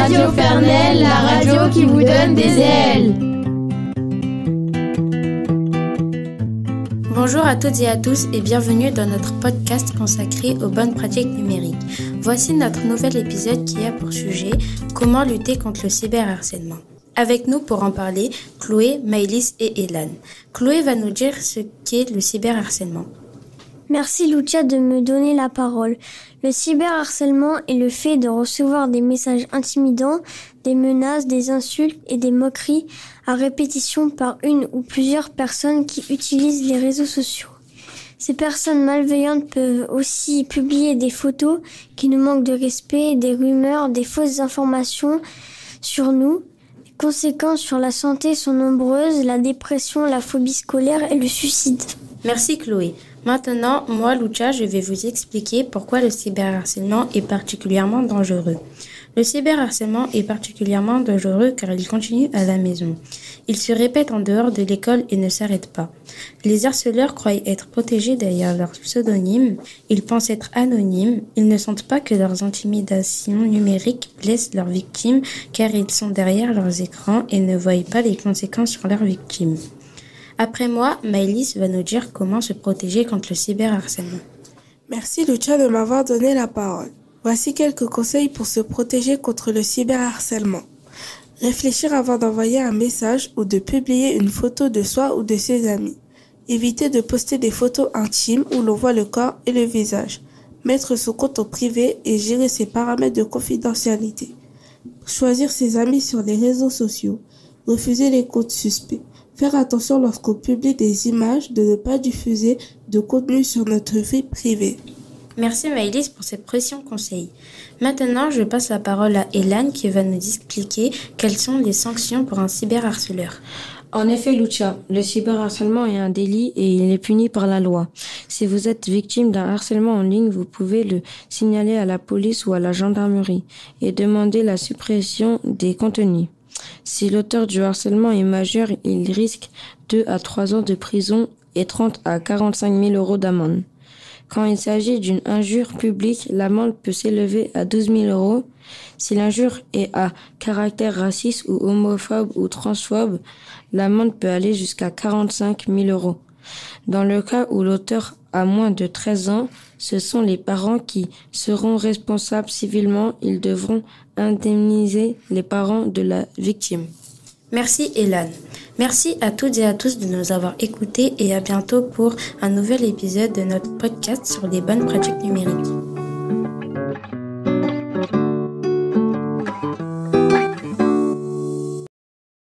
Radio Fernel, la radio qui vous donne des ailes. Bonjour à toutes et à tous et bienvenue dans notre podcast consacré aux bonnes pratiques numériques. Voici notre nouvel épisode qui a pour sujet « Comment lutter contre le cyberharcèlement ». Avec nous pour en parler, Chloé, Maëlys et Elan. Chloé va nous dire ce qu'est le cyberharcèlement. Merci Lucia de me donner la parole. Le cyberharcèlement est le fait de recevoir des messages intimidants, des menaces, des insultes et des moqueries à répétition par une ou plusieurs personnes qui utilisent les réseaux sociaux. Ces personnes malveillantes peuvent aussi publier des photos qui nous manquent de respect, des rumeurs, des fausses informations sur nous. Les conséquences sur la santé sont nombreuses, la dépression, la phobie scolaire et le suicide. Merci Chloé. Maintenant, moi, Lucia, je vais vous expliquer pourquoi le cyberharcèlement est particulièrement dangereux. Le cyberharcèlement est particulièrement dangereux car il continue à la maison. Il se répète en dehors de l'école et ne s'arrête pas. Les harceleurs croient être protégés derrière leur pseudonyme. Ils pensent être anonymes. Ils ne sentent pas que leurs intimidations numériques blessent leurs victimes car ils sont derrière leurs écrans et ne voient pas les conséquences sur leurs victimes. Après moi, Maëlys va nous dire comment se protéger contre le cyberharcèlement. Merci Lucia de m'avoir donné la parole. Voici quelques conseils pour se protéger contre le cyberharcèlement. Réfléchir avant d'envoyer un message ou de publier une photo de soi ou de ses amis. Éviter de poster des photos intimes où l'on voit le corps et le visage. Mettre son compte en privé et gérer ses paramètres de confidentialité. Choisir ses amis sur les réseaux sociaux. Refuser les comptes suspects. Faire attention lorsqu'on publie des images de ne pas diffuser de contenu sur notre vie privée. Merci Maëlys pour ces précieux conseils. Maintenant, je passe la parole à Elan qui va nous expliquer quelles sont les sanctions pour un cyberharceleur. En effet, Lucia, le cyberharcèlement est un délit et il est puni par la loi. Si vous êtes victime d'un harcèlement en ligne, vous pouvez le signaler à la police ou à la gendarmerie et demander la suppression des contenus. Si l'auteur du harcèlement est majeur, il risque 2 à 3 ans de prison et 30 à 45 000 euros d'amende. Quand il s'agit d'une injure publique, l'amende peut s'élever à 12 000 euros. Si l'injure est à caractère raciste ou homophobe ou transphobe, l'amende peut aller jusqu'à 45 000 euros. Dans le cas où l'auteur a moins de 13 ans, ce sont les parents qui seront responsables civilement. Ils devront indemniser les parents de la victime. Merci Elan. Merci à toutes et à tous de nous avoir écoutés et à bientôt pour un nouvel épisode de notre podcast sur les bonnes pratiques numériques.